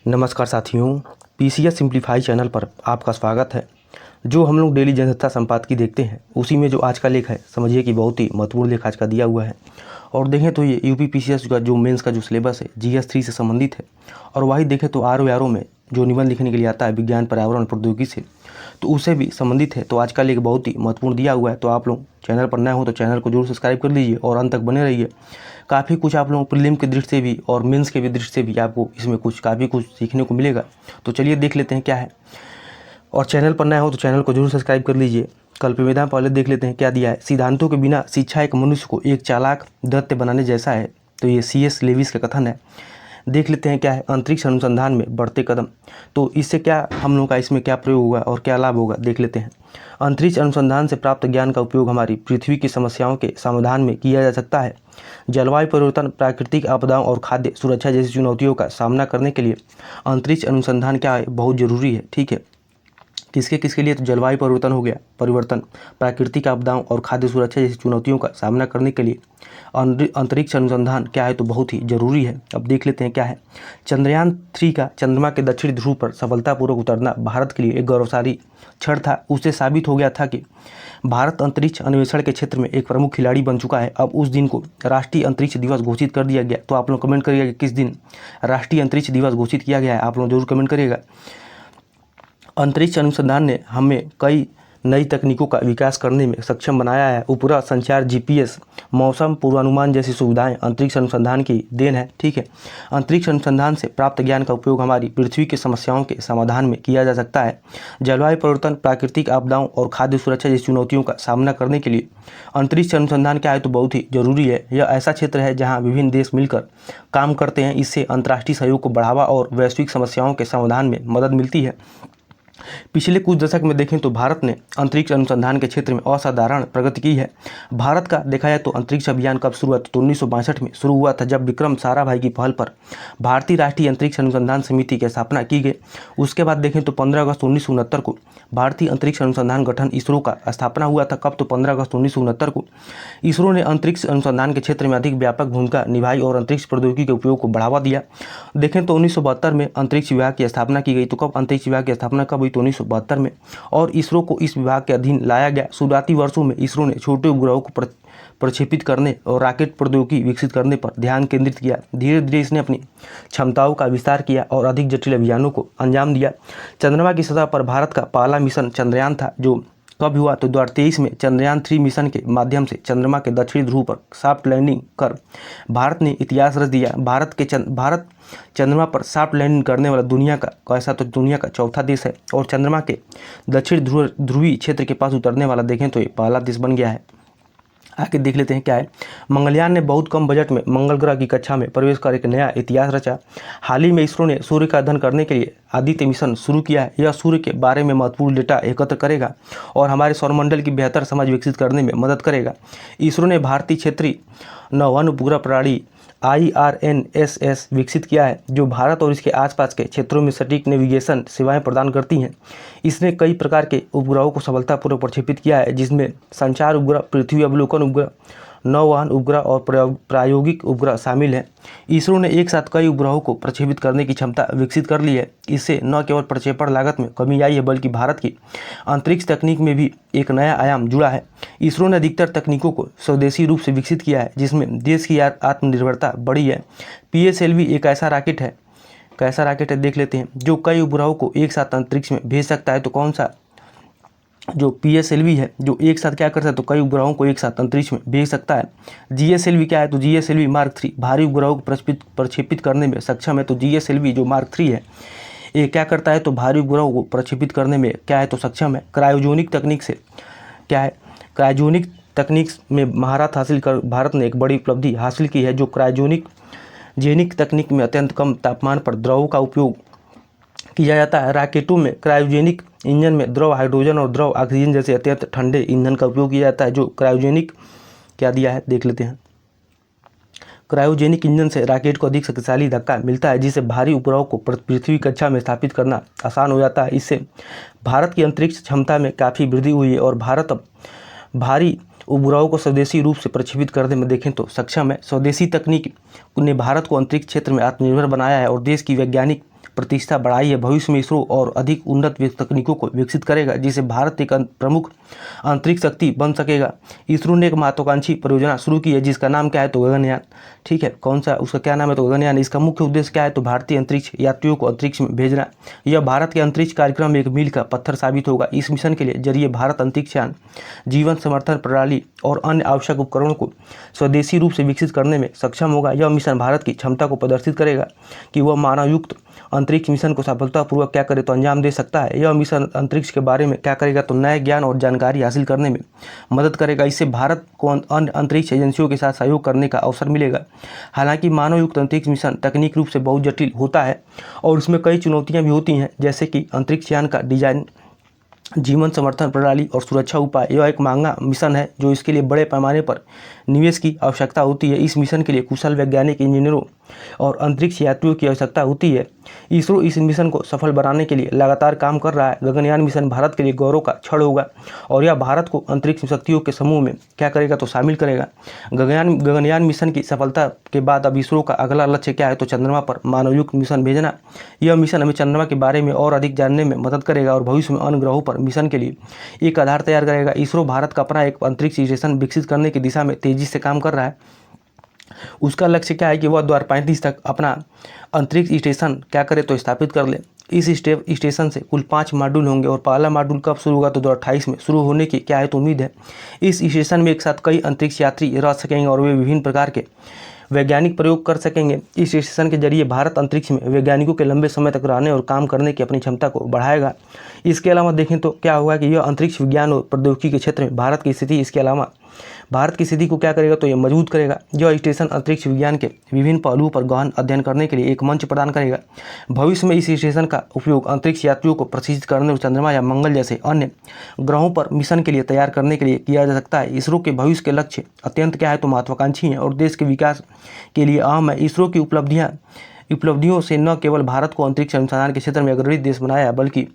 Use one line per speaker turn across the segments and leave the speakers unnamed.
नमस्कार साथियों, PCS simplify channel पर आपका स्वागत है। जो हम लोग डेली जनसत्ता संपादकीय देखते हैं उसी में जो आज का लेख है समझिए कि बहुत ही महत्वपूर्ण लेख आज का दिया हुआ है। और देखें तो ये यूपी पीसीएस का जो मेंस का जो सिलेबस है जीएस 3 से संबंधित है। और वही देखें तो आर में जो निबंध लिखने के लिए आता है विज्ञान पर्यावरण प्रौद्योगिकी से, तो उससे भी संबंधित है। तो आज का लेख बहुत ही महत्वपूर्ण दिया हुआ है। तो आप लोग चैनल पर नए हो तो चैनल को जरूर सब्सक्राइब कर लीजिए और अंत तक बने रहिए। काफ़ी कुछ आप लोगों को प्रीलिम की दृष्टि से भी और मेंस के भी दृष्टि से भी आपको इसमें काफ़ी कुछ सीखने को मिलेगा। तो चलिए देख लेते हैं क्या है। और चैनल पर नए हो तो चैनल को जरूर सब्सक्राइब कर लीजिए। कल्पविधा पहले देख लेते हैं क्या दिया है। सिद्धांतों के बिना शिक्षा एक मनुष्य को एक चालाक दैत्य बनाने जैसा है। तो ये CS लेविस का कथन है। देख लेते हैं क्या है। अंतरिक्ष अनुसंधान में बढ़ते कदम, तो इससे क्या हम लोगों का इसमें क्या प्रयोग होगा और क्या लाभ होगा देख लेते हैं। अंतरिक्ष अनुसंधान से प्राप्त ज्ञान का उपयोग हमारी पृथ्वी की समस्याओं के समाधान में किया जा सकता है। जलवायु परिवर्तन, प्राकृतिक आपदाओं और खाद्य सुरक्षा जैसी चुनौतियों का सामना करने के लिए अंतरिक्ष अनुसंधान क्या है, बहुत ज़रूरी है। ठीक है, किसके किसके लिए? तो जलवायु परिवर्तन, प्राकृतिक आपदाओं और खाद्य सुरक्षा जैसी चुनौतियों का सामना करने के लिए अंतरिक्ष अनुसंधान क्या है, तो बहुत ही जरूरी है। अब देख लेते हैं क्या है। चंद्रयान 3 का चंद्रमा के दक्षिणी ध्रुव पर सफलतापूर्वक उतरना भारत के लिए एक गौरवशाली क्षण था। उससे साबित हो गया था कि भारत अंतरिक्ष अन्वेषण के क्षेत्र में एक प्रमुख खिलाड़ी बन चुका है। अब उस दिन को राष्ट्रीय अंतरिक्ष दिवस घोषित कर दिया गया। तो आप लोग कमेंट करिएगा कि किस दिन राष्ट्रीय अंतरिक्ष दिवस घोषित किया गया है, आप लोग जरूर कमेंट करिएगा। अंतरिक्ष अनुसंधान ने हमें कई नई तकनीकों का विकास करने में सक्षम बनाया है। उपग्रह संचार, GPS, मौसम पूर्वानुमान जैसी सुविधाएं अंतरिक्ष अनुसंधान की देन है। ठीक है, अंतरिक्ष अनुसंधान से प्राप्त ज्ञान का उपयोग हमारी पृथ्वी की समस्याओं के समाधान में किया जा सकता है। जलवायु परिवर्तन, प्राकृतिक आपदाओं और खाद्य सुरक्षा जैसी चुनौतियों का सामना करने के लिए अंतरिक्ष अनुसंधान क्या है, तो बहुत ही जरूरी है। यह ऐसा क्षेत्र है जहाँ विभिन्न देश मिलकर काम करते हैं। इससे अंतर्राष्ट्रीय सहयोग को बढ़ावा और वैश्विक समस्याओं के समाधान में मदद मिलती है। पिछले कुछ दशक में देखें तो भारत ने अंतरिक्ष अनुसंधान के क्षेत्र में असाधारण प्रगति की है। भारत का देखा जाए तो अंतरिक्ष अभियान कब शुरू हुआ, तो 1962 में शुरू हुआ था, जब विक्रम साराभाई की पहल पर भारतीय राष्ट्रीय अंतरिक्ष अनुसंधान समिति की स्थापना की गई। उसके बाद देखें तो 15 अगस्त 1969 को भारतीय अंतरिक्ष अनुसंधान गठन इसरो का स्थापना हुआ था। कब, तो 15 अगस्त 1969 को। इसरो ने अंतरिक्ष अनुसंधान के क्षेत्र में अधिक व्यापक भूमिका निभाई और अंतरिक्ष प्रौद्योगिकी के उपयोग को बढ़ावा दिया। देखें तो 1972 में अंतरिक्ष विभाग की स्थापना की गई। तो कब अंतरिक्ष विभाग की स्थापना कब हुई, तो 1972 में। और इसरो को इस विभाग के अधीन लाया गया। शुरुआती वर्षों में इसरो ने छोटे उपग्रहों को प्रक्षेपित करने और रॉकेट प्रौद्योगिकी विकसित करने पर ध्यान केंद्रित किया। धीरे धीरे इसने अपनी क्षमताओं का विस्तार किया और अधिक जटिल अभियानों को अंजाम दिया। चंद्रमा की सतह पर भारत का पहला मिशन चंद्रयान था, जो कब हुआ, तो 2023 में चंद्रयान 3 मिशन के माध्यम से चंद्रमा के दक्षिणी ध्रुव पर सॉफ्ट लैंडिंग कर भारत ने इतिहास रच दिया। भारत चंद्रमा पर सॉफ्ट लैंडिंग करने वाला दुनिया का चौथा देश है और चंद्रमा के दक्षिण ध्रुवीय क्षेत्र के पास उतरने वाला देखें तो ये पहला देश बन गया है। आगे देख लेते हैं क्या है। मंगलयान ने बहुत कम बजट में मंगल ग्रह की कक्षा में प्रवेश कर एक नया इतिहास रचा। हाल ही में इसरो ने सूर्य का अध्ययन करने के लिए आदित्य मिशन शुरू किया है। यह सूर्य के बारे में महत्वपूर्ण डेटा एकत्र करेगा और हमारे सौरमंडल की बेहतर समझ विकसित करने में मदद करेगा। इसरो ने भारतीय क्षेत्रीय नौवन उपग्रह प्रणाली IRNSS विकसित किया है, जो भारत और इसके आसपास के क्षेत्रों में सटीक नेविगेशन सेवाएं प्रदान करती हैं। इसने कई प्रकार के उपग्रहों को सफलतापूर्वक प्रक्षेपित किया है, जिसमें संचार उपग्रह, पृथ्वी अवलोकन उपग्रह, नौवहन उपग्रह और प्रायोगिक उपग्रह शामिल हैं। इसरो ने एक साथ कई उपग्रहों को प्रक्षेपित करने की क्षमता विकसित कर ली है। इससे न केवल प्रक्षेपण लागत में कमी आई है, बल्कि भारत की अंतरिक्ष तकनीक में भी एक नया आयाम जुड़ा है। इसरो ने अधिकतर तकनीकों को स्वदेशी रूप से विकसित किया है, जिसमें देश की आत्मनिर्भरता बढ़ी है। PSLV एक ऐसा रॉकेट है, कैसा रॉकेट है देख लेते हैं, जो कई उपग्रहों को एक साथ अंतरिक्ष में भेज सकता है। तो कौन सा जो PSLV है, जो एक साथ क्या कर सकता है, तो कई उपग्रहों को एक साथ अंतरिक्ष में भेज सकता है। GSLV क्या है, तो GSLV Mark 3 भारी उपग्रहों को प्रक्षेपित करने में सक्षम है। तो GSLV जो Mark 3 है, ये क्या करता है, तो भारी उपग्रहों को प्रक्षेपित करने में क्या है, तो सक्षम है। क्रायोजेनिक तकनीक से क्या है, क्रायोजेनिक तकनीक में महारत हासिल कर भारत ने एक बड़ी उपलब्धि हासिल की है, जो क्रायोजेनिक तकनीक में अत्यंत कम तापमान पर द्रवों का उपयोग किया जाता है। रॉकेटों में क्रायोजेनिक इंजन में द्रव हाइड्रोजन और द्रव ऑक्सीजन जैसे अत्यंत ठंडे ईंधन का उपयोग किया जाता है। जो क्रायोजेनिक क्या दिया है देख लेते हैं। क्रायोजेनिक इंजन से रॉकेट को अधिक शक्तिशाली धक्का मिलता है, जिससे भारी उपग्रहों को पृथ्वी कक्षा में स्थापित करना आसान हो जाता है। इससे भारत की अंतरिक्ष क्षमता में काफ़ी वृद्धि हुई है और भारत अब भारी उपग्रहों को स्वदेशी रूप से प्रक्षेपित करने में देखें तो सक्षम है। स्वदेशी तकनीक ने भारत को अंतरिक्ष क्षेत्र में आत्मनिर्भर बनाया है और देश की वैज्ञानिक प्रतिष्ठा बढ़ाई है। भविष्य में इसरो और अधिक उन्नत तकनीकों को विकसित करेगा, जिससे भारत एक प्रमुख अंतरिक्ष शक्ति बन सकेगा। इसरो ने एक महत्वाकांक्षी परियोजना शुरू की है जिसका नाम क्या है तो गगनयान। ठीक है, कौन सा उसका क्या नाम है तो गगनयान। इसका मुख्य उद्देश्य क्या है तो भारतीय अंतरिक्ष यात्रियों को अंतरिक्ष में भेजना। यह भारत के अंतरिक्ष कार्यक्रम में एक मील का पत्थर साबित होगा। इस मिशन के लिए जरिए भारत अंतरिक्ष यान, जीवन समर्थन प्रणाली और अन्य आवश्यक उपकरणों को स्वदेशी रूप से विकसित करने में सक्षम होगा। यह मिशन भारत की क्षमता को प्रदर्शित करेगा कि वह मानवयुक्त अंतरिक्ष मिशन को सफलतापूर्वक क्या करे तो अंजाम दे सकता है। यह मिशन अंतरिक्ष के बारे में क्या करेगा तो नए ज्ञान और जानकारी हासिल करने में मदद करेगा। इससे भारत को अन्य अंतरिक्ष एजेंसियों के साथ सहयोग करने का अवसर मिलेगा। हालांकि मानवयुक्त अंतरिक्ष मिशन तकनीक रूप से बहुत जटिल होता है और इसमें कई चुनौतियां भी होती हैं, जैसे कि अंतरिक्ष यान का डिजाइन, जीवन समर्थन प्रणाली और सुरक्षा उपाय। यह एक महंगा मिशन है जो इसके लिए बड़े पैमाने पर निवेश की आवश्यकता होती है। इस मिशन के लिए कुशल वैज्ञानिक, इंजीनियरों और अंतरिक्ष यात्रियों की आवश्यकता होती है। इसरो इस मिशन को सफल बनाने के लिए लगातार काम कर रहा है। गगनयान मिशन भारत के लिए गौरव का क्षण होगा और यह भारत को अंतरिक्ष शक्तियों के समूह में क्या करेगा तो शामिल करेगा। गगनयान मिशन की सफलता के बाद अब इसरो का अगला लक्ष्य क्या है तो चंद्रमा पर मानवयुक्त मिशन भेजना। यह मिशन हमें चंद्रमा के बारे में और अधिक जानने में मदद करेगा और भविष्य में अन्य ग्रहों पर मिशन के लिए एक आधार तैयार करेगा। इसरो भारत का अपना एक अंतरिक्ष स्टेशन विकसित करने की दिशा में तेजी से काम कर रहा है। उसका लक्ष्य क्या है कि वह 2035 तक अपना अंतरिक्ष स्टेशन क्या करे तो स्थापित कर ले। इस स्टेशन से कुल 5 मॉड्यूल होंगे और पहला मॉड्यूल कब शुरू होगा तो 2028 में शुरू होने की क्या है तो उम्मीद है। इस स्टेशन में एक साथ कई अंतरिक्ष यात्री रह सकेंगे और वे विभिन्न प्रकार के वैज्ञानिक प्रयोग कर सकेंगे। इस स्टेशन के जरिए भारत अंतरिक्ष में वैज्ञानिकों के लंबे समय तक रहने और काम करने की अपनी क्षमता को बढ़ाएगा। इसके अलावा देखें तो क्या होगा कि यह अंतरिक्ष विज्ञान और प्रौद्योगिकी के क्षेत्र में भारत की स्थिति को क्या करेगा तो यह मजबूत करेगा। यह स्टेशन अंतरिक्ष विज्ञान के विभिन्न पहलुओं पर गहन अध्ययन करने के लिए एक मंच प्रदान करेगा। भविष्य में इस स्टेशन का उपयोग अंतरिक्ष यात्रियों को प्रशिक्षित करने और चंद्रमा या मंगल जैसे अन्य ग्रहों पर मिशन के लिए तैयार करने के लिए किया जा सकता है। इसरो के भविष्य के लक्ष्य अत्यंत क्या है तो महत्वाकांक्षी हैं और देश के विकास के लिए अहम है। इसरो की उपलब्धियों से न केवल भारत को अंतरिक्ष अनुसंधान के क्षेत्र में अग्रणी देश बनाया है, बल्कि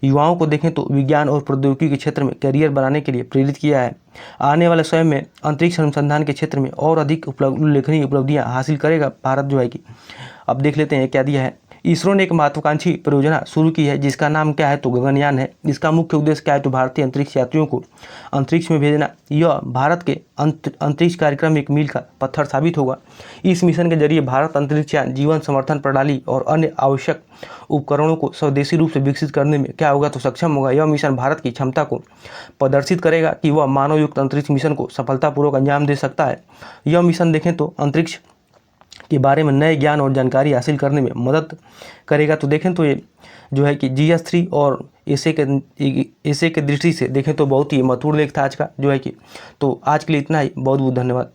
युवाओं को देखें तो विज्ञान और प्रौद्योगिकी के क्षेत्र में करियर बनाने के लिए प्रेरित किया है। आने वाले समय में अंतरिक्ष अनुसंधान के क्षेत्र में और अधिक उल्लेखनीय उपलब्धियां हासिल करेगा भारत जो है कि। अब देख लेते हैं क्या दिया है। इसरो ने एक महत्वाकांक्षी परियोजना शुरू की है जिसका नाम क्या है तो गगनयान है। इसका मुख्य उद्देश्य क्या है तो भारतीय अंतरिक्ष यात्रियों को अंतरिक्ष में भेजना। यह भारत के अंतरिक्ष कार्यक्रम में एक मील का पत्थर साबित होगा। इस मिशन के जरिए भारत अंतरिक्ष यान, जीवन समर्थन प्रणाली और अन्य आवश्यक उपकरणों को स्वदेशी रूप से विकसित करने में क्या होगा तो सक्षम होगा। यह मिशन भारत की क्षमता को प्रदर्शित करेगा कि वह मानवयुक्त अंतरिक्ष मिशन को सफलतापूर्वक अंजाम दे सकता है। यह मिशन देखें तो अंतरिक्ष के बारे में नए ज्ञान और जानकारी हासिल करने में मदद करेगा। तो देखें तो ये जो है कि GS3 और एसे के दृष्टि से देखें तो बहुत ही महत्वपूर्ण लेख था आज का जो है कि। तो आज के लिए इतना ही। बहुत बहुत धन्यवाद।